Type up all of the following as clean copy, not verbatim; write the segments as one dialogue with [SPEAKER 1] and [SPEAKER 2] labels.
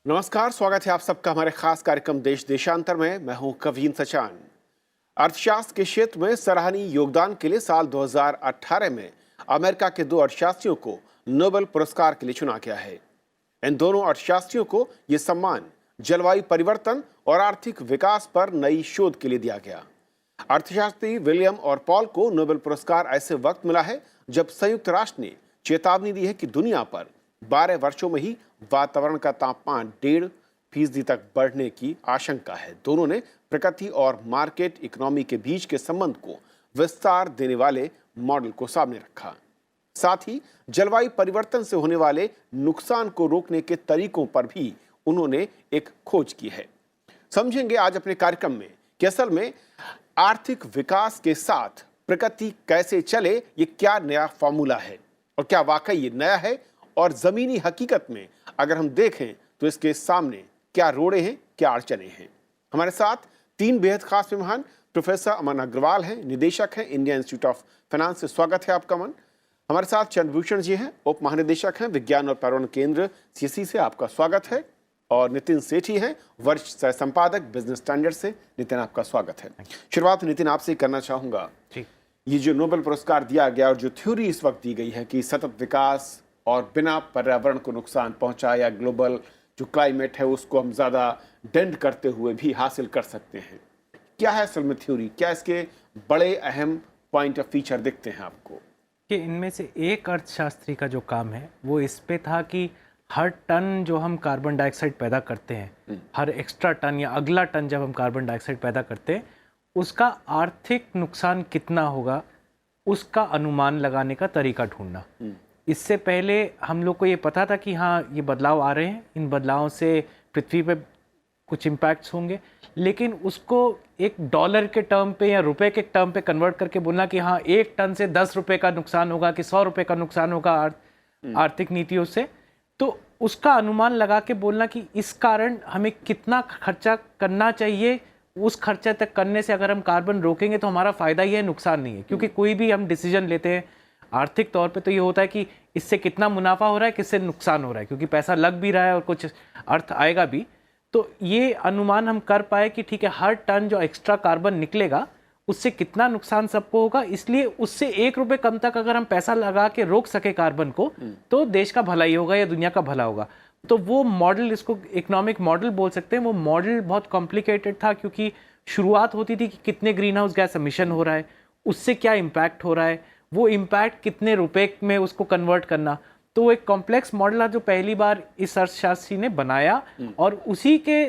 [SPEAKER 1] नमस्कार, स्वागत है आप सबका हमारे खास कार्यक्रम देश देशांतर में। मैं हूं कवीन सचान। अर्थशास्त्र के क्षेत्र में सराहनीय योगदान के लिए साल 2018 में अमेरिका के दो अर्थशास्त्रियों को नोबेल पुरस्कार के लिए चुना गया है। इन दोनों अर्थशास्त्रियों को यह सम्मान जलवायु परिवर्तन और आर्थिक विकास पर नई शोध के लिए दिया गया। अर्थशास्त्री विलियम और पॉल को नोबेल पुरस्कार ऐसे वक्त मिला है जब संयुक्त राष्ट्र ने चेतावनी दी है कि दुनिया पर 12 वर्षों में ही वातावरण का तापमान 1.5% तक बढ़ने की आशंका है। दोनों ने प्रकृति और मार्केट इकोनॉमी के बीच के संबंध को विस्तार देने वाले मॉडल को सामने रखा। साथ ही जलवायु परिवर्तन से होने वाले नुकसान को रोकने के तरीकों पर भी उन्होंने एक खोज की है। समझेंगे आज अपने कार्यक्रम में कि असल में आर्थिक विकास के साथ प्रकृति कैसे चले, ये क्या नया फॉर्मूला है और क्या वाकई ये नया है, और जमीनी हकीकत में अगर हम देखें तो इसके सामने क्या रोड़े हैं, क्या अड़चने हैं। हमारे साथ तीन बेहद खास मेहमान प्रोफेसर अमन अग्रवाल हैं, निदेशक हैं इंडियन इंस्टीट्यूट ऑफ फाइनेंस से। स्वागत है आपका अमन। हमारे साथ चंद्रभूषण जी हैं, उप महानिदेशक हैं विज्ञान और पर्यावरण केंद्र सीएससी से। आपका स्वागत है। और नितिन सेठी हैं, वरिष्ठ सह संपादक बिजनेस स्टैंडर्ड से। नितिन, आपका स्वागत है। शुरुआत नितिन आपसे करना चाहूंगा। ये जो नोबेल पुरस्कार दिया गया और जो थ्योरी इस वक्त दी गई है कि सतत विकास और बिना पर्यावरण को नुकसान पहुंचाए या ग्लोबल जो क्लाइमेट है उसको हम ज़्यादा डेंड करते हुए भी हासिल कर सकते हैं, क्या है असल में थ्योरी? क्या इसके बड़े अहम पॉइंट ऑफ फीचर दिखते हैं आपको?
[SPEAKER 2] कि इनमें से एक अर्थशास्त्री का जो काम है वो इस पे था कि हर टन जो हम कार्बन डाइऑक्साइड पैदा करते हैं, हर एक्स्ट्रा टन या अगला टन जब हम कार्बन डाइऑक्साइड पैदा करते हैं, उसका आर्थिक नुकसान कितना होगा, उसका अनुमान लगाने का तरीका ढूंढना। इससे पहले हम लोग को ये पता था कि हाँ, ये बदलाव आ रहे हैं, इन बदलावों से पृथ्वी पे कुछ इम्पैक्ट्स होंगे, लेकिन उसको एक डॉलर के टर्म पे या रुपए के टर्म पे कन्वर्ट करके बोलना कि हाँ, 1 टन से 10 रुपए का नुकसान होगा कि 100 रुपए का नुकसान होगा आर्थिक नीतियों से, तो उसका अनुमान लगा के बोलना कि इस कारण हमें कितना खर्चा करना चाहिए, उस खर्चा तक करने से अगर हम कार्बन रोकेंगे तो हमारा फायदा ही है, नुकसान नहीं है। क्योंकि कोई भी हम डिसीजन लेते हैं आर्थिक तौर पे तो ये होता है कि इससे कितना मुनाफा हो रहा है, किससे नुकसान हो रहा है, क्योंकि पैसा लग भी रहा है और कुछ अर्थ आएगा भी। तो ये अनुमान हम कर पाए कि ठीक है, हर टन जो एक्स्ट्रा कार्बन निकलेगा उससे कितना नुकसान सबको होगा, इसलिए उससे 1 रुपये कम तक अगर हम पैसा लगा के रोक सके कार्बन को तो देश का भला ही होगा या दुनिया का भला होगा। तो वो मॉडल, इसको इकोनॉमिक मॉडल बोल सकते हैं, वो मॉडल बहुत कॉम्प्लिकेटेड था क्योंकि शुरुआत होती थी कि कितने ग्रीन हाउस गैस एमिशन हो रहा है, उससे क्या इम्पैक्ट हो रहा है, वो इम्पैक्ट कितने रुपए में उसको कन्वर्ट करना। तो वो एक कॉम्प्लेक्स मॉडल है जो पहली बार इस अर्थशास्त्री ने बनाया और उसी के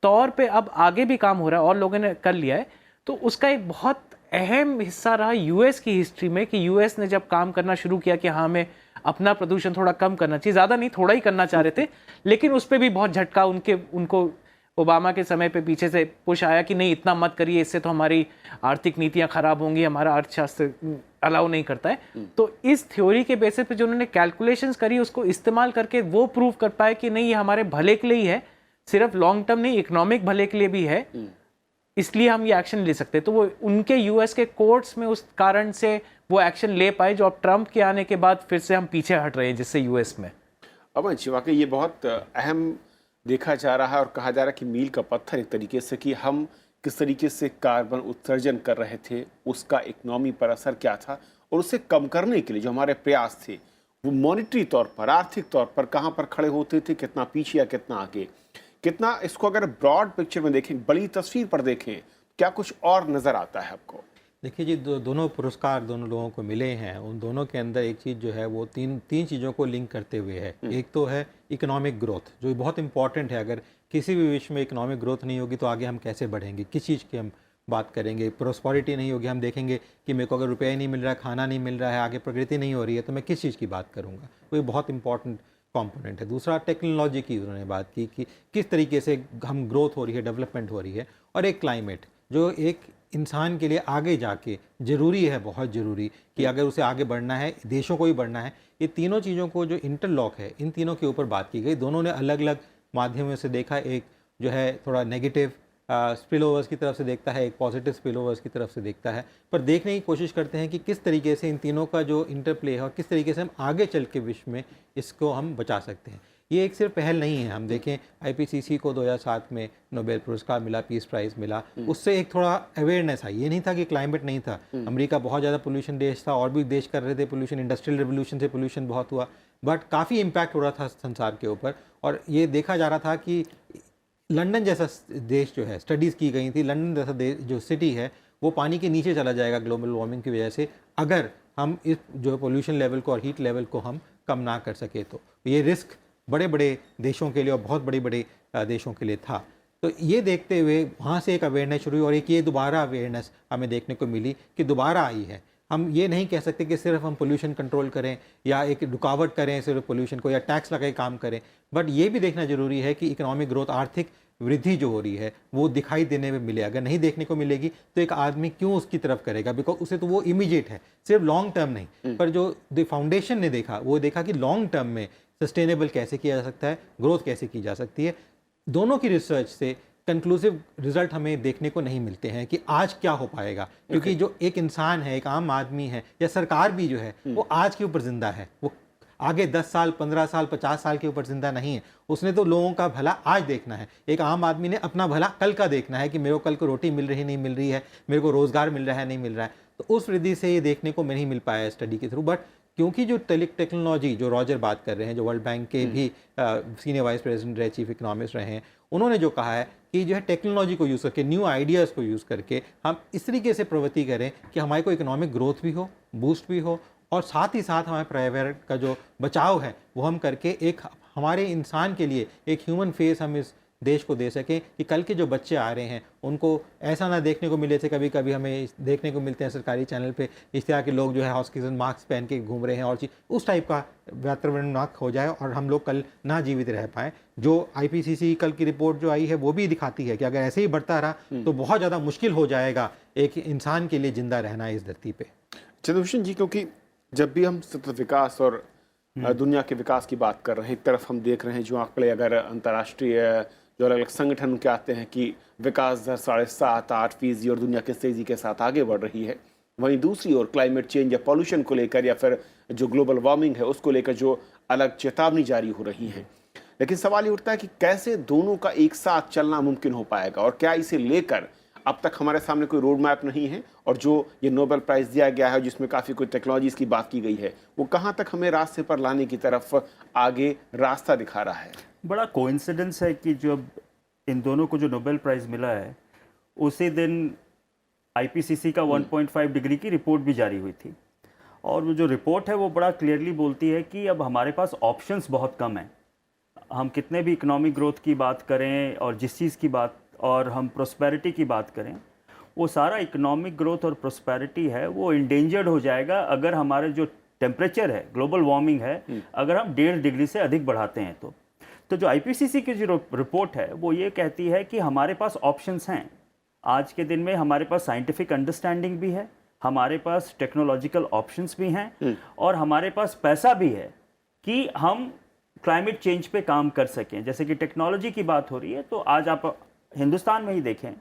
[SPEAKER 2] तौर पे अब आगे भी काम हो रहा है और लोगों ने कर लिया है। तो उसका एक बहुत अहम हिस्सा रहा यूएस की हिस्ट्री में कि यूएस ने जब काम करना शुरू किया कि हाँ, हमें अपना प्रदूषण थोड़ा कम करना चाहिए, ज़्यादा नहीं, थोड़ा ही करना चाह रहे थे, लेकिन उस पर भी बहुत झटका उनको ओबामा के समय पे पीछे से पुश आया कि नहीं, इतना मत करिए, इससे तो हमारी आर्थिक नीतियां खराब होंगी, हमारा अर्थशास्त्र अलाउ नहीं करता है। तो इस थ्योरी के बेसिस पे जो उन्होंने कैलकुलेशंस करी उसको इस्तेमाल करके वो प्रूव कर पाए कि नहीं, ये हमारे भले के लिए ही है, सिर्फ लॉन्ग टर्म नहीं, इकोनॉमिक भले के लिए भी है, इसलिए हम ये एक्शन ले सकते हैं। तो वो उनके यूएस के कोर्ट्स में उस कारण से वो एक्शन ले पाए जो अब ट्रंप के आने के बाद फिर से हम पीछे हट रहे हैं जिससे यूएस में।
[SPEAKER 1] अब वाकई ये बहुत अहम देखा जा रहा है और कहा जा रहा है कि मील का पत्थर एक तरीके से कि हम किस तरीके से कार्बन उत्सर्जन कर रहे थे, उसका इकोनॉमी पर असर क्या था, और उसे कम करने के लिए जो हमारे प्रयास थे वो मॉनिटरी तौर पर, आर्थिक तौर पर कहाँ पर खड़े होते थे, कितना पीछे या कितना आगे, कितना इसको अगर ब्रॉड पिक्चर में देखें, बड़ी तस्वीर पर देखें, क्या कुछ और नज़र आता है आपको?
[SPEAKER 3] देखिए जी, दोनों पुरस्कार दोनों लोगों को मिले हैं। उन दोनों के अंदर एक चीज़ जो है वो तीन चीज़ों को लिंक करते हुए है। एक तो है इकोनॉमिक ग्रोथ, जो बहुत इंपॉर्टेंट है। अगर किसी भी विश्व में इकोनॉमिक ग्रोथ नहीं होगी तो आगे हम कैसे बढ़ेंगे, किस चीज़ की हम बात करेंगे। प्रोस्पेरिटी नहीं होगी, हम देखेंगे कि मेरे को अगर रुपया ही नहीं मिल रहा है, खाना नहीं मिल रहा है, आगे प्रगति नहीं हो रही है, तो मैं किस चीज़ की बात करूँगा। वो बहुत इंपॉर्टेंट कंपोनेंट है। दूसरा टेक्नोलॉजी की उन्होंने बात की कि किस तरीके से हम ग्रोथ हो रही है, डेवलपमेंट हो रही है। और एक क्लाइमेट जो एक इंसान के लिए आगे जाके ज़रूरी है, बहुत ज़रूरी, कि अगर उसे आगे बढ़ना है, देशों को भी बढ़ना है। ये तीनों चीज़ों को जो इंटरलॉक है, इन तीनों के ऊपर बात की गई। दोनों ने अलग अलग माध्यमों से देखा। एक जो है थोड़ा नेगेटिव स्पिल ओवर्स की तरफ से देखता है, एक पॉजिटिव स्पिल ओवर्स की तरफ से देखता है, पर देखने की कोशिश करते हैं कि किस तरीके से इन तीनों का जो इंटरप्ले है और किस तरीके से हम आगे चल के विश्व में इसको हम बचा सकते हैं। ये एक सिर्फ पहल नहीं है। हम देखें आईपीसीसी को 2007 में नोबेल पुरस्कार मिला, पीस प्राइज़ मिला, उससे एक थोड़ा अवेयरनेस आई। ये नहीं था कि क्लाइमेट नहीं था, अमेरिका बहुत ज़्यादा पोल्यूशन देश था और भी देश कर रहे थे पोल्यूशन, इंडस्ट्रियल रेवोल्यूशन से पोल्यूशन बहुत हुआ, बट काफ़ी इम्पैक्ट हो रहा था संसार के ऊपर। और ये देखा जा रहा था कि लंदन जैसा देश जो है, स्टडीज़ की गई थी, लंदन जैसा देश जो सिटी है वो पानी के नीचे चला जाएगा ग्लोबल वार्मिंग की वजह से, अगर हम इस जो पोल्यूशन लेवल को और हीट लेवल को हम कम ना कर सके। तो ये रिस्क बड़े बड़े देशों के लिए और बहुत बड़े बड़े देशों के लिए था। तो ये देखते हुए वहाँ से एक अवेयरनेस शुरू हुई और एक ये दोबारा अवेयरनेस हमें देखने को मिली कि दोबारा आई है। हम ये नहीं कह सकते कि सिर्फ हम पोल्यूशन कंट्रोल करें या एक रुकावट करें सिर्फ पोल्यूशन को या टैक्स लगा के काम करें, बट ये भी देखना जरूरी है कि इकोनॉमिक ग्रोथ, आर्थिक वृद्धि जो हो रही है वो दिखाई देने में मिले। अगर नहीं देखने को मिलेगी तो एक आदमी क्यों उसकी तरफ करेगा, बिकॉज उसे तो वो इमीडिएट है, सिर्फ लॉन्ग टर्म नहीं। पर जो द फाउंडेशन ने देखा वो देखा कि लॉन्ग टर्म में सस्टेनेबल कैसे किया जा सकता है, ग्रोथ कैसे की जा सकती है। दोनों की रिसर्च से कंक्लूसिव रिजल्ट हमें देखने को नहीं मिलते हैं कि आज क्या हो पाएगा, क्योंकि जो एक इंसान है, एक आम आदमी है या सरकार भी जो है वो आज के ऊपर जिंदा है, वो आगे 10 साल 15 साल 50 साल के ऊपर जिंदा नहीं है। उसने तो लोगों का भला आज देखना है। एक आम आदमी ने अपना भला कल का देखना है कि मेरे को कल को रोटी मिल रही नहीं मिल रही है, मेरे को रोजगार मिल रहा है नहीं मिल रहा है। तो उस वृद्धि से ये देखने को नहीं मिल पाया स्टडी के थ्रू। बट क्योंकि जो टेक्नोलॉजी, जो रॉजर बात कर रहे हैं, जो वर्ल्ड बैंक के भी सीनियर वाइस प्रेसिडेंट रहे, चीफ इकोनॉमिस्ट रहे हैं, उन्होंने जो कहा है कि जो है टेक्नोलॉजी को यूज़ करके, न्यू आइडियाज़ को यूज़ करके हम इस तरीके से प्रगति करें कि हमारे को इकोनॉमिक ग्रोथ भी हो, बूस्ट भी हो, और साथ ही साथ हमारे पर्यावरण का जो बचाव है वो हम करके एक हमारे इंसान के लिए एक ह्यूमन फेस हम इस देश को दे सकें कि कल के जो बच्चे आ रहे हैं उनको ऐसा ना देखने को मिले थे। कभी कभी हमें देखने को मिलते हैं सरकारी चैनल पे इस तरह के लोग जो है ऑक्सीजन मास्क पहन के घूम रहे हैं और चीज़, उस टाइप का वातावरण ना हो जाए और हम लोग कल ना जीवित रह पाएँ। जो आईपीसीसी कल की रिपोर्ट जो आई है वो भी दिखाती है कि अगर ऐसे ही बढ़ता रहा तो बहुत ज़्यादा मुश्किल हो जाएगा एक इंसान के लिए ज़िंदा रहना इस धरती पर।
[SPEAKER 1] चंद्रभूषण जी, क्योंकि जब भी हम सतत विकास और दुनिया के विकास की बात कर रहे हैं, एक तरफ हम देख रहे हैं जो आंकड़े अगर अंतर्राष्ट्रीय जो अलग अलग संगठन के आते हैं कि विकास दर 7.5-8% और दुनिया किस तेजी के साथ आगे बढ़ रही है, वहीं दूसरी ओर क्लाइमेट चेंज या पॉल्यूशन को लेकर या फिर जो ग्लोबल वार्मिंग है उसको लेकर जो अलग चेतावनी जारी हो रही है। लेकिन सवाल ये उठता है कि कैसे दोनों का एक साथ चलना मुमकिन हो पाएगा और क्या इसे लेकर अब तक हमारे सामने कोई रोड मैप नहीं है, और जो ये नोबेल प्राइज़ दिया गया है जिसमें काफ़ी कुछ टेक्नोलॉजीज़ की बात की गई है वो कहाँ तक हमें रास्ते पर लाने की तरफ आगे रास्ता दिखा रहा है।
[SPEAKER 4] बड़ा कोइंसिडेंस है कि जब इन दोनों को जो नोबेल प्राइज़ मिला है उसी दिन आईपीसीसी का 1.5 डिग्री की रिपोर्ट भी जारी हुई थी, और वो जो रिपोर्ट है वो बड़ा क्लियरली बोलती है कि अब हमारे पास ऑप्शंस बहुत कम हैं। हम कितने भी इकोनॉमिक ग्रोथ की बात करें और जिस चीज़ की बात और हम प्रोस्पेरिटी की बात करें, वो सारा इकोनॉमिक ग्रोथ और प्रोस्पेरिटी है वो इंडेंजर्ड हो जाएगा अगर हमारे जो टेम्परेचर है, ग्लोबल वार्मिंग है, अगर हम 1.5 डिग्री से अधिक बढ़ाते हैं। तो जो आईपीसीसी की जो रिपोर्ट है वो ये कहती है कि हमारे पास ऑप्शंस हैं। आज के दिन में हमारे पास साइंटिफिक अंडरस्टैंडिंग भी है, हमारे पास टेक्नोलॉजिकल ऑप्शंस भी हैं और हमारे पास पैसा भी है कि हम क्लाइमेट चेंज पे काम कर सकें। जैसे कि टेक्नोलॉजी की बात हो रही है तो आज आप हिंदुस्तान में ही देखें,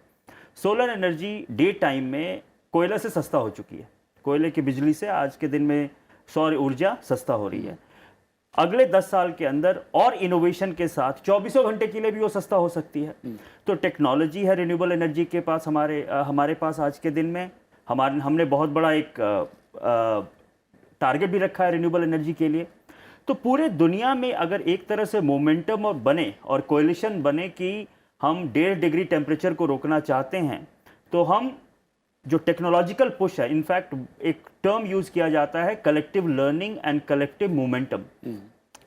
[SPEAKER 4] सोलर एनर्जी डे टाइम में कोयला से सस्ता हो चुकी है। कोयले की बिजली से आज के दिन में सौर ऊर्जा सस्ता हो रही है। अगले 10 साल के अंदर और इनोवेशन के साथ 24 घंटे के लिए भी वो सस्ता हो सकती है। तो टेक्नोलॉजी है रिन्यूएबल एनर्जी के पास, हमारे पास आज के दिन में हमने बहुत बड़ा एक टारगेट भी रखा है रिन्यूएबल एनर्जी के लिए। तो पूरे दुनिया में अगर एक तरह से मोमेंटम और बने और कोएलिशन बने कि हम 1.5 डिग्री टेम्परेचर को रोकना चाहते हैं, तो हम जो टेक्नोलॉजिकल पुश है, इनफैक्ट एक टर्म यूज किया जाता है collective learning and collective momentum,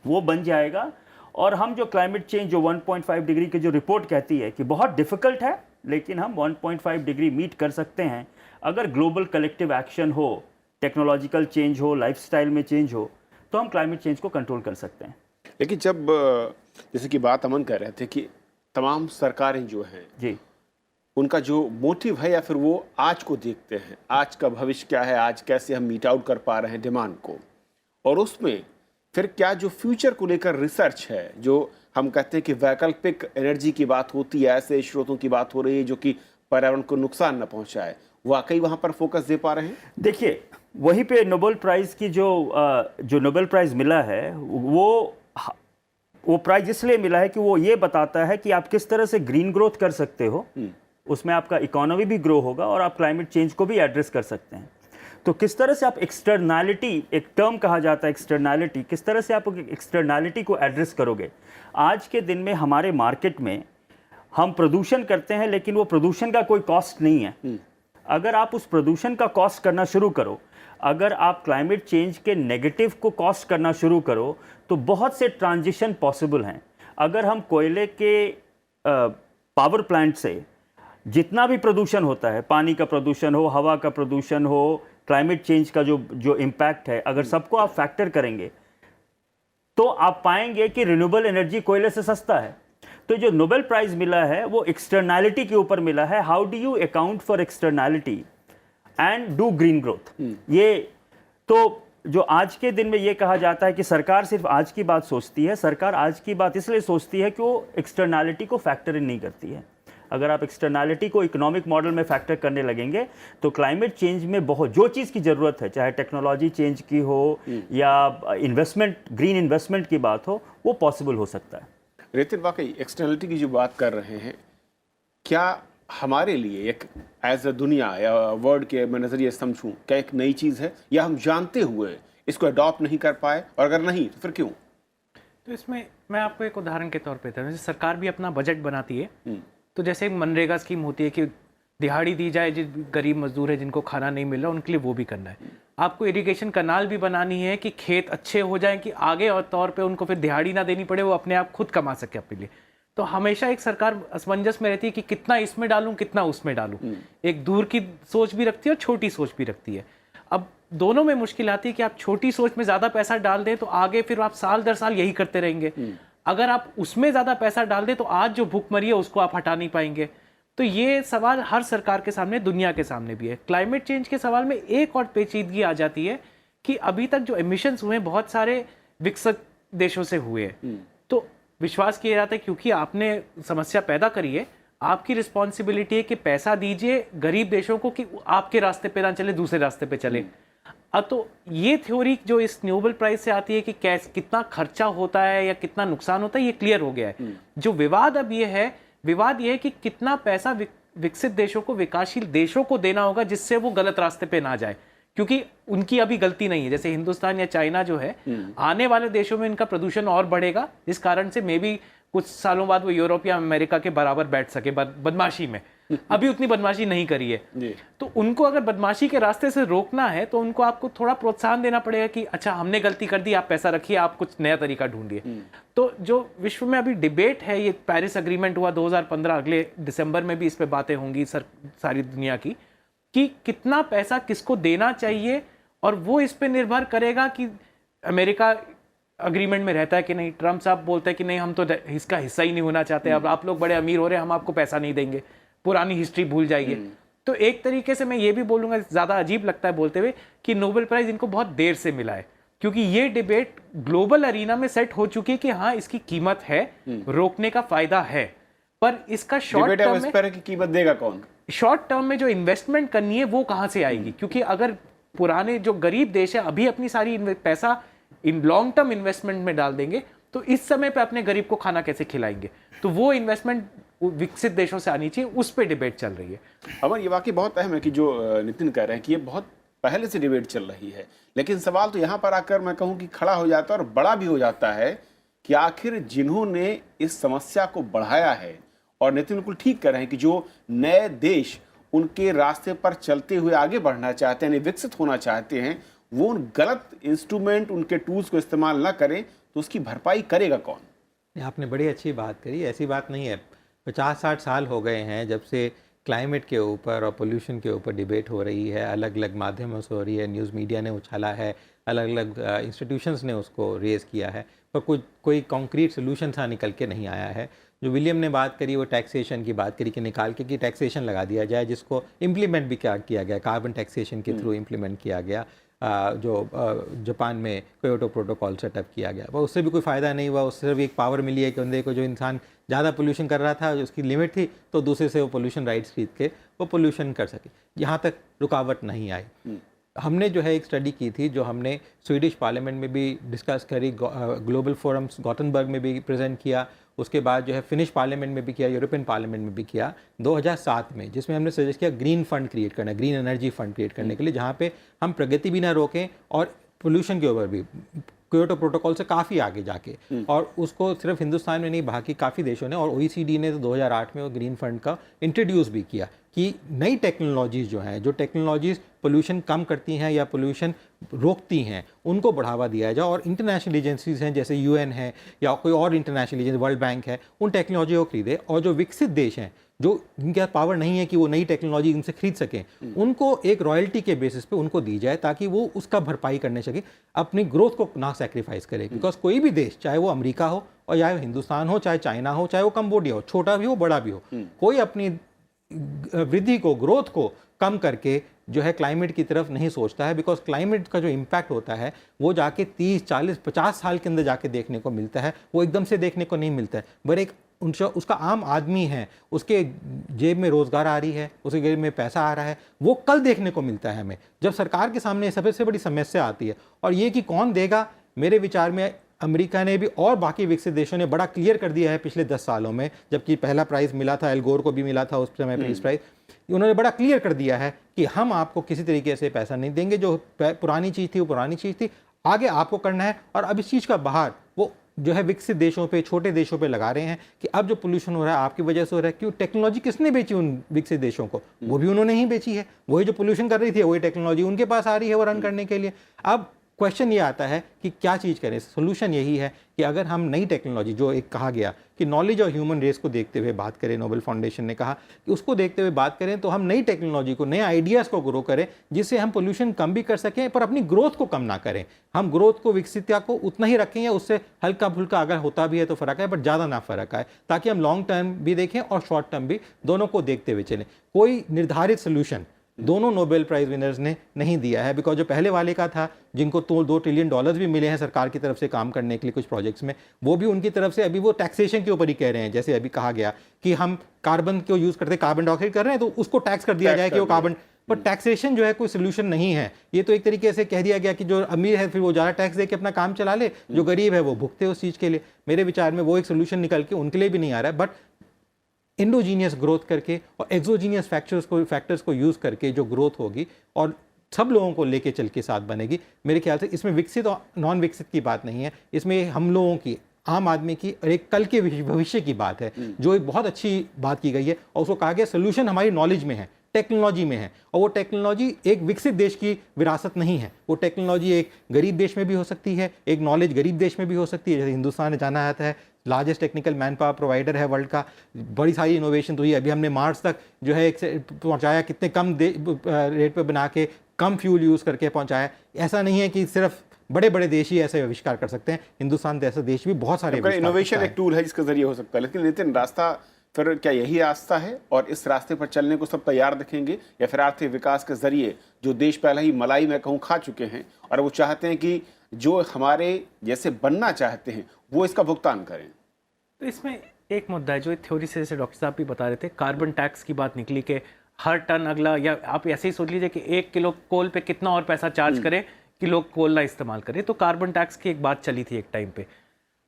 [SPEAKER 4] वो बन जाएगा। और हम जो क्लाइमेट चेंज जो 1.5 डिग्री की जो रिपोर्ट कहती है कि बहुत डिफिकल्ट है, लेकिन हम 1.5 डिग्री मीट कर सकते हैं अगर ग्लोबल कलेक्टिव एक्शन हो, टेक्नोलॉजिकल चेंज हो, लाइफस्टाइल में चेंज हो, तो हम क्लाइमेट चेंज को कंट्रोल कर सकते हैं।
[SPEAKER 1] लेकिन जब जैसे कि बात अमन कर रहे थे कि तमाम सरकारें जो हैं
[SPEAKER 4] जी,
[SPEAKER 1] उनका जो मोटिव है या फिर वो आज को देखते हैं, आज का भविष्य क्या है, आज कैसे हम मीट आउट कर पा रहे हैं डिमांड को, और उसमें फिर क्या जो फ्यूचर को लेकर रिसर्च है, जो हम कहते हैं कि वैकल्पिक एनर्जी की बात होती है, ऐसे स्रोतों की बात हो रही है जो कि पर्यावरण को नुकसान न पहुंचाए, वाकई वहां पर फोकस दे पा रहे हैं?
[SPEAKER 4] देखिए, वहीं पे नोबेल प्राइज़ की जो नोबेल प्राइज़ मिला है वो वो प्राइज इसलिए मिला है कि वो ये बताता है कि आप किस तरह से ग्रीन ग्रोथ कर सकते हो, उसमें आपका इकोनॉमी भी ग्रो होगा और आप क्लाइमेट चेंज को भी एड्रेस कर सकते हैं। तो किस तरह से आप एक्सटर्नैलिटी, एक टर्म कहा जाता है एक्सटर्नैलिटी, किस तरह से आप एक्सटर्नैलिटी को एड्रेस करोगे। आज के दिन में हमारे मार्केट में हम प्रदूषण करते हैं, लेकिन वो प्रदूषण का कोई कॉस्ट नहीं है। अगर आप उस प्रदूषण का कॉस्ट करना शुरू करो, अगर आप क्लाइमेट चेंज के नेगेटिव को कॉस्ट करना शुरू करो, तो बहुत से ट्रांजिशन पॉसिबल हैं। अगर हम कोयले के पावर प्लांट से जितना भी प्रदूषण होता है, पानी का प्रदूषण हो, हवा का प्रदूषण हो, क्लाइमेट चेंज का जो इम्पैक्ट है, अगर सबको आप फैक्टर करेंगे तो आप पाएंगे कि रिन्यूएबल एनर्जी कोयले से सस्ता है। तो जो नोबेल प्राइज मिला है वो एक्सटर्नैलिटी के ऊपर मिला है। How do you account for externality and do green growth. ये तो जो आज के दिन में ये कहा जाता है कि सरकार सिर्फ आज की बात सोचती है, सरकार आज की बात इसलिए सोचती है कि वो एक्सटर्नैलिटी को फैक्टर इन नहीं करती है। अगर आप एक्सटर्नैलिटी को इकोनॉमिक मॉडल में फैक्टर करने लगेंगे तो क्लाइमेट चेंज में बहुत जो चीज़ की ज़रूरत है, चाहे टेक्नोलॉजी चेंज की हो या इन्वेस्टमेंट, ग्रीन इन्वेस्टमेंट की बात हो, वो पॉसिबल हो सकता है।
[SPEAKER 1] रितिन, वाकई एक्सटर्नलिटी की जो बात कर रहे हैं, क्या हमारे लिए एक एज अ दुनिया या वर्ल्ड के मैं नज़रिए समझूं, क्या एक नई चीज़ है या हम जानते हुए इसको अडॉप्ट नहीं कर पाए, और अगर नहीं तो फिर क्यों?
[SPEAKER 2] तो इसमें मैं आपको एक उदाहरण के तौर पे देता हूं। जैसे सरकार भी अपना बजट बनाती है, तो जैसे मनरेगा स्कीम होती है कि दिहाड़ी दी जाए, जो गरीब मजदूर है जिनको खाना नहीं मिल रहा उनके लिए वो भी करना है। आपको इरिगेशन कनाल भी बनानी है कि खेत अच्छे हो जाएं, कि आगे और तौर पे उनको फिर दिहाड़ी ना देनी पड़े, वो अपने आप खुद कमा सके अपने लिए। तो हमेशा एक सरकार असमंजस में रहती है कि कितना इसमें डालूं, कितना उसमें डालूं। एक दूर की सोच भी रखती है और छोटी सोच भी रखती है। अब दोनों में मुश्किल आती है कि आप छोटी सोच में ज़्यादा पैसा डाल दें तो आगे फिर आप साल दर साल यही करते रहेंगे। अगर आप उसमें ज़्यादा पैसा डाल दें तो आज जो भूखमरी है उसको आप हटा नहीं पाएंगे। तो ये सवाल हर सरकार के सामने, दुनिया के सामने भी है। क्लाइमेट चेंज के सवाल में एक और पेचीदगी आ जाती है कि अभी तक जो एमिशंस हुए बहुत सारे विकसित देशों से हुए हैं। तो विश्वास किया जाता है क्योंकि आपने समस्या पैदा करी है, आपकी रिस्पॉन्सिबिलिटी है कि पैसा दीजिए गरीब देशों को कि आपके रास्ते पे ना चले, दूसरे रास्ते पे चले। अब तो ये थ्योरी जो इस नोबेल प्राइज से आती है कि कितना खर्चा होता है या कितना नुकसान होता है, ये क्लियर हो गया है। जो विवाद अब ये है, विवाद ये है कि कितना पैसा विकसित देशों को विकासशील देशों को देना होगा जिससे वो गलत रास्ते पे ना जाए, क्योंकि उनकी अभी गलती नहीं है। जैसे हिंदुस्तान या चाइना जो है, आने वाले देशों में इनका प्रदूषण और बढ़ेगा, जिस कारण से मे बी कुछ सालों बाद वो यूरोप या अमेरिका के बराबर बैठ सके बदमाशी में। अभी उतनी बदमाशी नहीं करी है। तो उनको अगर बदमाशी के रास्ते से रोकना है तो उनको आपको थोड़ा प्रोत्साहन देना पड़ेगा कि अच्छा हमने गलती कर दी, आप पैसा रखिए, आप कुछ नया तरीका ढूंढिए। तो जो विश्व में अभी डिबेट है, ये पेरिस एग्रीमेंट हुआ 2015, अगले दिसंबर में भी इस पे बातें होंगी सारी दुनिया की, कि कितना पैसा किसको देना चाहिए, और वो इस पे निर्भर करेगा कि अमेरिका अग्रीमेंट में रहता है कि नहीं। ट्रम्प साहब बोलते हैं कि नहीं, हम तो इसका हिस्सा ही नहीं होना चाहते, अब आप लोग बड़े अमीर हो रहे हैं, हम आपको पैसा नहीं देंगे, पुरानी हिस्ट्री भूल जाइए। तो एक तरीके से मैं ये भी बोलूंगा, ज़्यादा अजीब लगता है बोलते हुए, कि नोबेल प्राइज़ इनको बहुत देर से मिला है, क्योंकि ये डिबेट ग्लोबल अरीना में सेट हो चुकी है कि हाँ इसकी कीमत है, रोकने का फायदा है, पर इसका शॉर्ट टर्म में
[SPEAKER 1] की कीमत देगा कौन?
[SPEAKER 2] शॉर्ट टर्म में जो इन्वेस्टमेंट करनी है वो कहाँ से आएगी? क्योंकि अगर पुराने जो गरीब देश है अभी अपनी सारी पैसा इन लॉन्ग टर्म इन्वेस्टमेंट में डाल देंगे, तो इस समय पे अपने गरीब को खाना कैसे खिलाएंगे? तो वो इन्वेस्टमेंट विकसित देशों से आनी चाहिए, उस पर डिबेट चल रही है।
[SPEAKER 1] अमर, ये वाकई बहुत अहम है कि जो नितिन कह रहे हैं कि ये बहुत पहले से डिबेट चल रही है, लेकिन सवाल तो यहाँ पर आकर मैं कहूँ कि खड़ा हो जाता है और बड़ा भी हो जाता है कि आखिर जिन्होंने इस समस्या को बढ़ाया है, और नितिन बिल्कुल ठीक कह रहे हैं कि जो नए देश उनके रास्ते पर चलते हुए आगे बढ़ना चाहते हैं, यानी विकसित होना चाहते हैं, वो उन गलत इंस्ट्रूमेंट, उनके टूल्स को इस्तेमाल ना करें, तो उसकी भरपाई करेगा कौन?
[SPEAKER 3] आपने बड़ी अच्छी बात करी। ऐसी बात नहीं है, 50-60 साल हो गए हैं जब से क्लाइमेट के ऊपर और पोल्यूशन के ऊपर डिबेट हो रही है, अलग अलग माध्यमों से हो रही है, न्यूज़ मीडिया ने उछाला है, अलग अलग इंस्टीट्यूशंस ने उसको रेज़ किया है, पर कोई कॉन्क्रीट सोल्यूशन सा निकल के नहीं आया है। जो विलियम ने बात करी वो टैक्सेशन की बात करी कि निकाल के कि टैक्सेशन लगा दिया जाए, जिसको इम्प्लीमेंट भी किया गया, कार्बन टैक्सेशन के थ्रू इम्प्लीमेंट किया गया, जो जापान में क्योटो प्रोटोकॉल सेटअप किया गया, पर उससे भी कोई फ़ायदा नहीं हुआ। उससे भी एक पावर मिली है कि बंदे को, जो इंसान ज़्यादा पोल्यूशन कर रहा था, उसकी लिमिट थी, तो दूसरे से वो पोल्यूशन राइट्स खरीद के वो पोल्यूशन कर सके। यहाँ तक रुकावट नहीं आई। हमने जो है एक स्टडी की थी जो हमने स्वीडिश पार्लियामेंट में भी डिस्कस करी, ग्लोबल फोरम्स गॉथनबर्ग में भी प्रेजेंट किया, उसके बाद जो है फिनिश पार्लियामेंट में भी किया, यूरोपियन पार्लियामेंट में भी किया 2007 में, जिसमें हमने सजेस्ट किया ग्रीन फंड क्रिएट करना, ग्रीन एनर्जी फंड क्रिएट करने के लिए, जहाँ पे हम प्रगति भी ना रोकें और पोल्यूशन के ऊपर भी क्योटो प्रोटोकॉल से काफ़ी आगे जाके, और उसको सिर्फ हिंदुस्तान में नहीं बाकी काफ़ी देशों ने, और OECD ने तो 2008 में वो ग्रीन फंड का इंट्रोड्यूस भी किया कि नई टेक्नोलॉजीज़ जो हैं, जो टेक्नोलॉजीज़ पोल्यूशन कम करती हैं या पोल्यूशन रोकती हैं, उनको बढ़ावा दिया जाए, और इंटरनेशनल एजेंसीज हैं जैसे UN है या कोई और इंटरनेशनल एजेंसी, वर्ल्ड बैंक है, उन टेक्नोलॉजी को खरीदे, और जो विकसित देश हैं जो जिनके पास पावर नहीं है कि वो नई टेक्नोलॉजी इनसे खरीद सकें, उनको एक रॉयल्टी के बेसिस पे उनको दी जाए ताकि वो उसका भरपाई करने सके, अपनी ग्रोथ को ना सेक्रीफाइस करे। बिकॉज कोई भी देश, चाहे वो अमेरिका हो और चाहे हिंदुस्तान हो, चाहे चाइना हो, चाहे वो कंबोडिया हो, छोटा भी हो बड़ा भी हो, कोई अपनी वृद्धि को, ग्रोथ को कम करके जो है क्लाइमेट की तरफ नहीं सोचता है। बिकॉज क्लाइमेट का जो इम्पैक्ट होता है वो जाके 30, 40, 50 साल के अंदर जाके देखने को मिलता है, वो एकदम से देखने को नहीं मिलता है। पर एक उसका आम आदमी है, उसके जेब में रोजगार आ रही है, उसके जेब में पैसा आ रहा है, वो कल देखने को मिलता है हमें, जब सरकार के सामने सबसे बड़ी समस्या आती है। और ये कि कौन देगा, मेरे विचार में अमेरिका ने भी और बाकी विकसित देशों ने बड़ा क्लियर कर दिया है पिछले 10 सालों में, जबकि पहला प्राइज़ मिला था, एल गोर को भी मिला था उस समय पीस प्राइज़, उन्होंने बड़ा क्लियर कर दिया है कि हम आपको किसी तरीके से पैसा नहीं देंगे, जो पुरानी चीज़ थी वो पुरानी चीज़ थी, आगे आपको करना है। और अब इस चीज़ का बाहर वो जो है विकसित देशों पे, छोटे देशों पे लगा रहे हैं कि अब जो पोल्यूशन हो रहा है आपकी वजह से हो रहा है। क्यों? टेक्नोलॉजी किसने बेची उन विकसित देशों को? वो भी उन्होंने ही बेची है। वही जो पोल्यूशन कर रही थी वही टेक्नोलॉजी उनके पास आ रही है वो रन करने के लिए। अब क्वेश्चन ये आता है कि क्या चीज़ करें। सोल्यूशन यही है कि अगर हम नई टेक्नोलॉजी, जो एक कहा गया कि नॉलेज और ह्यूमन रेस को देखते हुए बात करें, नोबेल फाउंडेशन ने कहा कि उसको देखते हुए बात करें, तो हम नई टेक्नोलॉजी को, नए आइडियाज़ को ग्रो करें जिससे हम पोल्यूशन कम भी कर सकें पर अपनी ग्रोथ को कम ना करें। हम ग्रोथ को, विकसितता को उतना ही रखें या उससे हल्का फुल्का अगर होता भी है तो फ़र्क है, बट ज़्यादा ना फ़र्क आए, ताकि हम लॉन्ग टर्म भी देखें और शॉर्ट टर्म भी, दोनों को देखते हुए चलें। कोई निर्धारित सोल्यूशन दोनों नोबेल प्राइज विनर्स ने नहीं दिया है। बिकॉज जो पहले वाले का था, जिनको तो $2 ट्रिलियन भी मिले हैं सरकार की तरफ से काम करने के लिए कुछ प्रोजेक्ट्स में, वो भी उनकी तरफ से अभी वो टैक्सेशन के ऊपर ही कह रहे हैं। जैसे अभी कहा गया कि हम कार्बन को यूज़ करते, कार्बन डाइऑक्साइड कर रहे हैं, तो उसको टैक्स कर दिया जाए कि वो कार्बन, पर टैक्सेशन जो है कोई सोल्यूशन नहीं है। ये तो एक तरीके से कह दिया गया कि जो अमीर है फिर वो ज़्यादा टैक्स दे के अपना काम चला ले, जो गरीब है वो भुगते उस चीज़ के लिए। मेरे विचार में वो एक सोल्यूशन निकल के उनके लिए भी नहीं आ रहा है। बट एंडोजीनियस ग्रोथ करके और एक्सोजीनियस फैक्टर्स को यूज़ करके जो ग्रोथ होगी और सब लोगों को लेके चल के साथ बनेगी, मेरे ख्याल से इसमें विकसित और नॉन विकसित की बात नहीं है, इसमें हम लोगों की, आम आदमी की और एक कल के भविष्य की बात है, जो एक बहुत अच्छी बात की गई है। और उसको कहा गया सोल्यूशन हमारी नॉलेज में है, टेक्नोलॉजी में है, और वो टेक्नोलॉजी एक विकसित देश की विरासत नहीं है। वो टेक्नोलॉजी एक गरीब देश में भी हो सकती है, एक नॉलेज गरीब देश में भी हो सकती है। जैसे हिंदुस्तान ने जाना जाता है largest technical man power provider है वर्ल्ड का, बड़ी सारी इनोवेशन तो हुई। अभी हमने मार्स तक जो है पहुंचाया, कितने कम रेट पे बना के, कम फ्यूल यूज़ करके पहुंचाया। ऐसा नहीं है कि सिर्फ बड़े बड़े देश ही ऐसे आविष्कार कर सकते हैं, हिंदुस्तान जैसे देश भी बहुत सारे
[SPEAKER 1] इनोवेशन एक टूल है जिसके जरिए हो सकता है। लेकिन नितिन, रास्ता फिर क्या यही रास्ता है और इस रास्ते पर चलने को सब तैयार दिखेंगे, या फिर आर्थिक विकास के जरिए जो देश पहले ही मलाई में कहूँ खा चुके हैं और वो चाहते हैं कि जो हमारे जैसे बनना चाहते हैं वो इसका भुगतान करें?
[SPEAKER 2] तो इसमें एक मुद्दा है जो थ्योरी से, जैसे डॉक्टर साहब भी बता रहे थे, कार्बन टैक्स की बात निकली कि हर टन अगला, या आप ऐसे ही सोच लीजिए कि 1 किलो कोल पे कितना और पैसा चार्ज करें कि लोग कोल ना इस्तेमाल करें। तो कार्बन टैक्स की एक बात चली थी एक टाइम पे।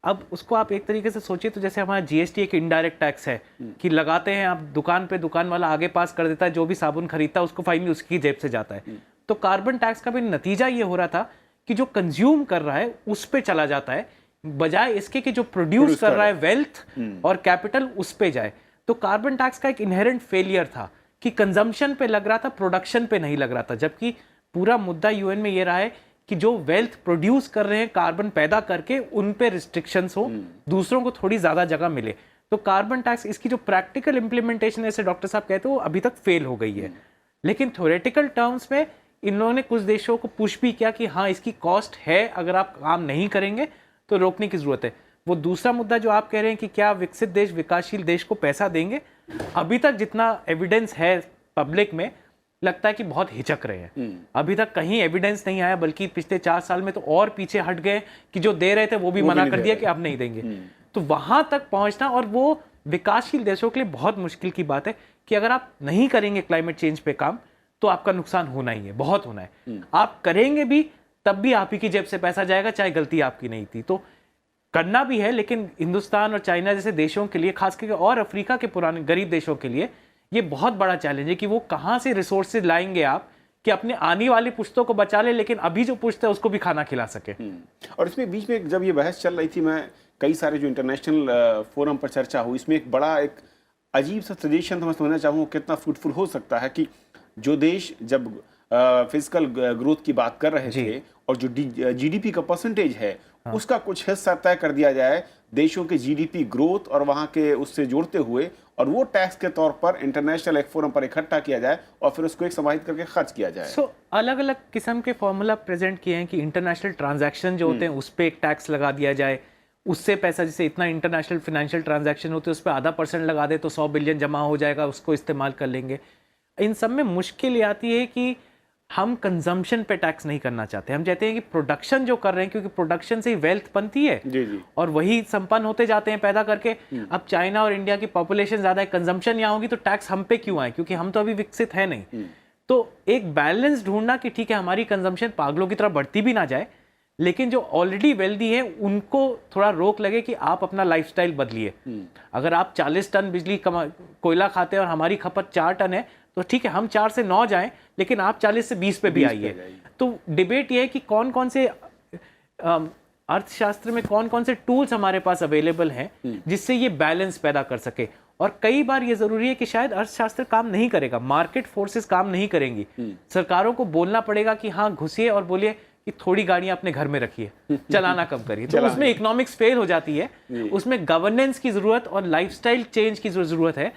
[SPEAKER 2] अब उसको आप एक तरीके से सोचिए तो जैसे हमारा GST एक इनडायरेक्ट टैक्स है कि लगाते हैं आप दुकान पे, दुकान वाला आगे पास कर देता है, जो भी साबुन खरीदता है उसको फाइनली उसकी जेब से जाता है। तो कार्बन टैक्स का भी नतीजा ये हो रहा था कि जो कंज्यूम कर रहा है उस पे चला जाता है, बजाय इसके कि जो प्रोड्यूस कर रहा है वेल्थ और कैपिटल उस पे जाए। तो कार्बन टैक्स का एक इनहेरेंट फेलियर था कि कंजम्पशन पे लग रहा था, प्रोडक्शन पे नहीं लग रहा था। जबकि पूरा मुद्दा UN में ये रहा है कि जो वेल्थ प्रोड्यूस कर रहे हैं कार्बन पैदा करके, उन पे रिस्ट्रिक्शंस हो, दूसरों को थोड़ी ज्यादा जगह मिले। तो कार्बन टैक्स, इसकी जो प्रैक्टिकल इंप्लीमेंटेशन है, जैसे डॉक्टर साहब कहते हैं, वो अभी तक फेल हो गई है। लेकिन थ्योरेटिकल टर्म्स में इन लोगों ने कुछ देशों को पुश भी किया कि हाँ इसकी कॉस्ट है, अगर आप काम नहीं करेंगे तो रोकने की जरूरत है। वो दूसरा मुद्दा जो आप कह रहे हैं कि क्या विकसित देश विकासशील देश को पैसा देंगे, अभी तक जितना एविडेंस है पब्लिक में, लगता है कि बहुत हिचक रहे हैं। अभी तक कहीं एविडेंस नहीं आया, बल्कि पिछले 4 साल में तो और पीछे हट गए कि जो दे रहे थे वो भी मना कर दिया कि अब नहीं देंगे। तो वहां तक पहुंचना, और वो विकासशील देशों के लिए बहुत मुश्किल की बात है कि अगर आप नहीं करेंगे क्लाइमेट चेंज पे काम, तो आपका नुकसान होना ही है, बहुत होना है। आप करेंगे भी तब भी आप ही की जेब से पैसा जाएगा, चाहे गलती आपकी नहीं थी। तो करना भी है, लेकिन हिंदुस्तान और चाइना जैसे देशों के लिए, खास करके और अफ्रीका के पुराने गरीब देशों के लिए ये बहुत बड़ा चैलेंज है कि वो कहाँ से रिसोर्सेज लाएंगे आप कि अपने आने वाली पुश्तों को बचा ले, लेकिन अभी जो पुश्त है उसको भी खाना खिला सके।
[SPEAKER 1] और इसमें बीच में जब ये बहस चल रही थी, मैं कई सारे जो इंटरनेशनल फोरम पर चर्चा हुई, इसमें एक बड़ा एक अजीब सा सजेशन मैं समझना चाहूँगा कितना फ्रूटफुल हो सकता है कि जो देश जब फिजिकल ग्रोथ की बात कर रहे थे और जो जीडीपी का परसेंटेज है उसका कुछ हिस्सा तय कर दिया जाए देशों के जीडीपी ग्रोथ और वहाँ के उससे जोड़ते हुए, और वो टैक्स के तौर पर इंटरनेशनल एक फोरम पर इकट्ठा किया जाए और फिर उसको एक समाहित करके खर्च किया जाए।
[SPEAKER 2] अलग अलग किस्म के फॉर्मूला प्रेजेंट किए हैं कि इंटरनेशनल ट्रांजैक्शन जो होते हैं उस पर एक टैक्स लगा दिया जाए, उससे पैसा, जैसे इतना इंटरनेशनल फाइनेंशियल ट्रांजैक्शन होते हैं उस पर आधा % लगा दे तो 100 बिलियन जमा हो जाएगा, उसको इस्तेमाल कर लेंगे। इन सब में मुश्किल ये आती है कि हम कंजम्पशन पे टैक्स नहीं करना चाहते। हम चाहते हैं कि प्रोडक्शन जो कर रहे हैं, क्योंकि प्रोडक्शन से ही वेल्थ बनती है
[SPEAKER 1] जी। और
[SPEAKER 2] वही संपन्न होते जाते हैं पैदा करके। अब चाइना और इंडिया की पॉपुलेशन ज्यादा है, कंजम्पशन यहाँ होगी तो टैक्स हम पे क्यों आए, क्योंकि हम तो अभी विकसित है नहीं। तो एक बैलेंस ढूंढना कि ठीक है हमारी कंजम्पशन पागलों की तरह बढ़ती भी ना जाए, लेकिन जो ऑलरेडी वेल्दी है उनको थोड़ा रोक लगे कि आप अपना लाइफस्टाइल बदलिए। अगर आप 40 टन बिजली कोयला खाते हैं और हमारी खपत 4 टन है तो ठीक है, हम 4 से 9 जाएं, लेकिन आप 40 से 20 पे भी आइए। तो डिबेट ये है कि कौन कौन से अर्थशास्त्र में कौन कौन से टूल्स हमारे पास अवेलेबल हैं जिससे ये बैलेंस पैदा कर सके। और कई बार ये जरूरी है कि शायद अर्थशास्त्र काम नहीं करेगा, मार्केट फोर्सेस काम नहीं करेंगी, सरकारों को बोलना पड़ेगा कि हाँ घुसिए और बोलिए कि थोड़ी गाड़ियां अपने घर में रखिए, चलाना कम करिए। तो उसमें इकोनॉमिक्स फेल हो जाती है, उसमें गवर्नेंस की जरूरत और लाइफस्टाइल चेंज की जरूरत है।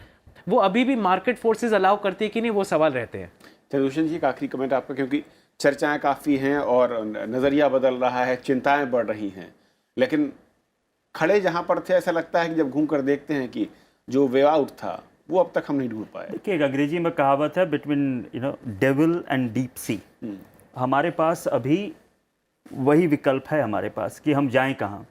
[SPEAKER 2] वो अभी भी मार्केट फोर्सेस अलाउ करती है कि नहीं, वो सवाल रहते हैं।
[SPEAKER 1] चंद्रभूषण जी, एक आखिरी कमेंट आपका, क्योंकि चर्चाएं काफ़ी हैं और नज़रिया बदल रहा है, चिंताएं बढ़ रही हैं, लेकिन खड़े जहां पर थे ऐसा लगता है कि जब घूम कर देखते हैं कि जो वे आउट था वो अब तक हम नहीं ढूंढ पाए।
[SPEAKER 4] देखिए, एक अंग्रेजी में कहावत है, between devil and deep sea. हमारे पास अभी वही विकल्प है हमारे पास कि हम जाएं कहाँ।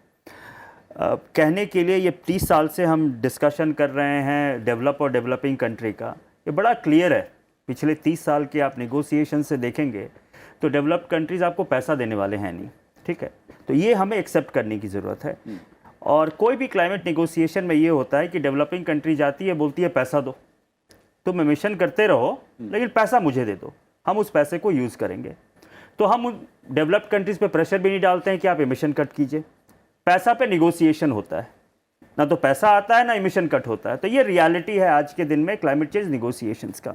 [SPEAKER 4] कहने के लिए ये 30 साल से हम डिस्कशन कर रहे हैं डेवलप और डेवलपिंग कंट्री का, ये बड़ा क्लियर है। पिछले 30 साल के आप नेगोशिएशन से देखेंगे तो डेवलप्ड कंट्रीज़ आपको पैसा देने वाले हैं नहीं, ठीक है। तो ये हमें एक्सेप्ट करने की ज़रूरत है। और कोई भी क्लाइमेट नेगोशिएशन में ये होता है कि डेवलपिंग कंट्री जाती है, बोलती है पैसा दो, तुम एमिशन करते रहो लेकिन पैसा मुझे दे दो, हम उस पैसे को यूज़ करेंगे। तो हम उन डेवलप्ड कंट्रीज़ पे प्रेशर भी नहीं डालते हैं कि आप एमिशन कट कीजिए। पैसा पे निगोशिएशन होता है, ना तो पैसा आता है ना एमिशन कट होता है। तो ये रियलिटी है आज के दिन में क्लाइमेट चेंज निगोशिएशंस का।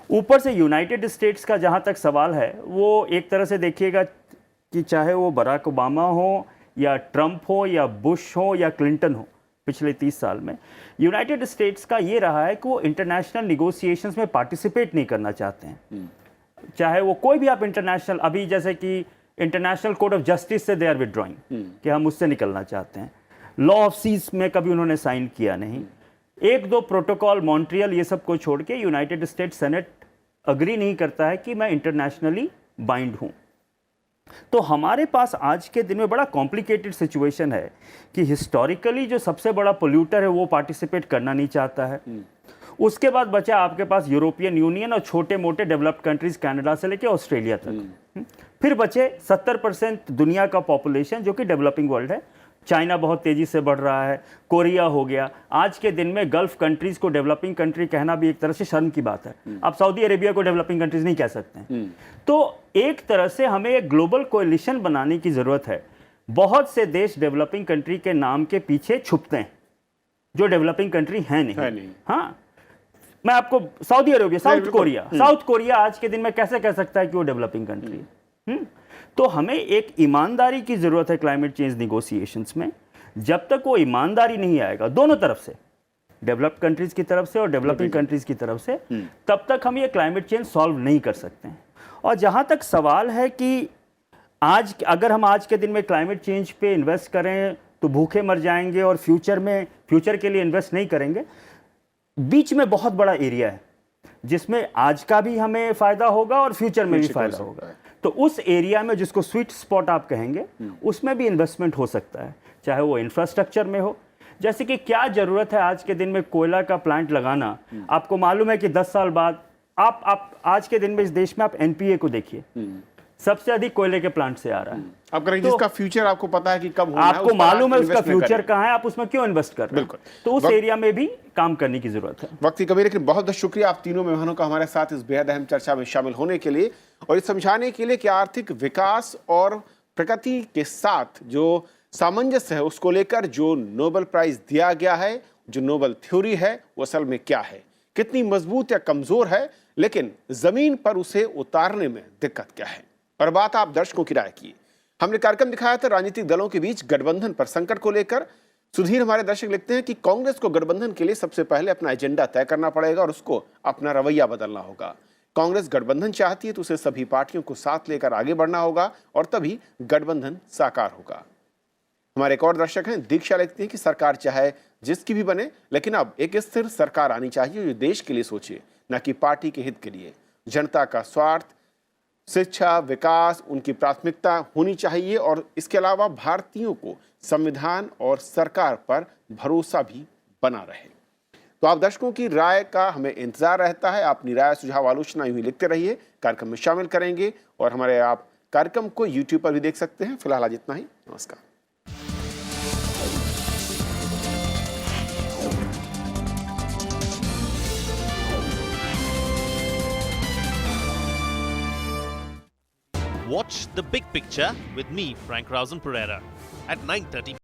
[SPEAKER 4] ऊपर से यूनाइटेड स्टेट्स का जहाँ तक सवाल है, वो एक तरह से देखिएगा कि चाहे वो बराक ओबामा हो या ट्रंप हो या बुश हो या क्लिंटन हो, पिछले 30 साल में यूनाइटेड स्टेट्स का ये रहा है कि वो इंटरनेशनल निगोशिएशंस में पार्टिसिपेट नहीं करना चाहते हैं। चाहे वो कोई भी आप इंटरनेशनल, अभी जैसे कि इंटरनेशनल कोर्ट ऑफ जस्टिस से दे आर विड्रॉइंग कि हम उससे निकलना चाहते हैं। लॉ ऑफ सीज में कभी उन्होंने साइन किया नहीं। 1-2 प्रोटोकॉल, मॉन्ट्रियल, ये सब को छोड़ के यूनाइटेड स्टेट्स सेनेट अग्री नहीं करता है कि मैं इंटरनेशनली बाइंड हूं। तो हमारे पास आज के दिन में बड़ा कॉम्प्लिकेटेड सिचुएशन है कि हिस्टोरिकली जो सबसे बड़ा पोल्यूटर है वो पार्टिसिपेट करना नहीं चाहता है। उसके बाद बचा आपके पास यूरोपियन यूनियन और छोटे मोटे डेवलप्ड कंट्रीज, कनाडा से लेकर ऑस्ट्रेलिया तक। फिर बचे 70% दुनिया का पॉपुलेशन जो कि डेवलपिंग वर्ल्ड है। चाइना बहुत तेजी से बढ़ रहा है, कोरिया हो गया। आज के दिन में गल्फ कंट्रीज को डेवलपिंग कंट्री कहना भी एक तरह से शर्म की बात है। आप सऊदी अरेबिया को डेवलपिंग कंट्रीज नहीं कह सकते हैं। तो एक तरह से हमें एक ग्लोबल कोएलिशन बनाने की जरूरत है। बहुत से देश डेवलपिंग कंट्री के नाम के पीछे छुपते हैं जो डेवलपिंग कंट्री है नहीं। हाँ, मैं आपको सऊदी अरेबिया, साउथ कोरिया आज के दिन में कैसे कह सकता है कि वो डेवलपिंग कंट्री है? तो हमें एक ईमानदारी की जरूरत है क्लाइमेट चेंज निगोशिएशंस में। जब तक वो ईमानदारी नहीं आएगा दोनों तरफ से, डेवलप्ड कंट्रीज की तरफ से और डेवलपिंग कंट्रीज की तरफ से, तब तक हम ये क्लाइमेट चेंज सॉल्व नहीं कर सकते हैं। और जहां तक सवाल है कि आज अगर हम आज के दिन में क्लाइमेट चेंज पे इन्वेस्ट करें तो भूखे मर जाएंगे और फ्यूचर के लिए इन्वेस्ट नहीं करेंगे, बीच में बहुत बड़ा एरिया है जिसमें आज का भी हमें फायदा होगा और फ्यूचर में भी फायदा होगा। तो उस एरिया में, जिसको स्वीट स्पॉट आप कहेंगे, उसमें भी इन्वेस्टमेंट हो सकता है, चाहे वो इंफ्रास्ट्रक्चर में हो। जैसे कि क्या जरूरत है आज के दिन में कोयला का प्लांट लगाना? आपको मालूम है कि 10 साल बाद आप आज के दिन में इस देश में आप एनपीए को देखिए, सबसे अधिक कोयले के प्लांट से आ रहा है।
[SPEAKER 1] अब करें
[SPEAKER 4] तो
[SPEAKER 1] जिसका फ्यूचर आपको पता है कि कब होना है,
[SPEAKER 4] आपको
[SPEAKER 1] उस पर
[SPEAKER 4] मालूम है
[SPEAKER 1] आप
[SPEAKER 4] उसका
[SPEAKER 1] invest नहीं
[SPEAKER 4] फ्यूचर
[SPEAKER 1] करें।
[SPEAKER 4] कहाँ है, आप उसमें क्यों इन्वेस्ट कर रहे हैं?
[SPEAKER 1] बिल्कुल।
[SPEAKER 4] तो उस एरिया में भी काम करने की जरूरत है।
[SPEAKER 1] वक्त की कमी, लेकिन बहुत बहुत शुक्रिया आप तीनों मेहमानों का हमारे साथ इस बेहद अहम चर्चा में शामिल होने के लिए और इस समझाने के लिए कि आर्थिक विकास और प्रगति के साथ जो सामंजस्य है उसको लेकर जो नोबेल प्राइज दिया गया है, जो नोबेल थ्योरी है, वो असल में क्या है, कितनी मजबूत या कमजोर है, लेकिन जमीन पर उसे उतारने में दिक्कत क्या है। और बात आप दर्शकों की राय की। हमने कार्यक्रम दिखाया था राजनीतिक दलों के बीच गठबंधन पर संकट को लेकर। सुधीर हमारे दर्शक लिखते हैं कि कांग्रेस को गठबंधन के लिए सबसे पहले अपना एजेंडा तय करना पड़ेगा और उसको अपना रवैया बदलना होगा। कांग्रेस गठबंधन चाहती है तो उसे सभी पार्टियों को साथ लेकर आगे बढ़ना होगा और तभी गठबंधन साकार होगा। हमारे एक और दर्शक हैं, दीक्षा लिखती हैं कि सरकार चाहे जिसकी भी बने, लेकिन अब एक स्थिर सरकार आनी चाहिए जो देश के लिए सोचे, न कि पार्टी के हित के लिए। जनता का स्वार्थ, शिक्षा, विकास उनकी प्राथमिकता होनी चाहिए और इसके अलावा भारतीयों को संविधान और सरकार पर भरोसा भी बना रहे। तो आप दर्शकों की राय का हमें इंतजार रहता है। अपनी राय, सुझाव, आलोचना यूं ही लिखते रहिए, कार्यक्रम में शामिल करेंगे और हमारे आप कार्यक्रम को YouTube पर भी देख सकते हैं। फिलहाल आज इतना ही, नमस्कार।
[SPEAKER 5] Watch The Big Picture with me, Frank Rausen Pereira, at 9:30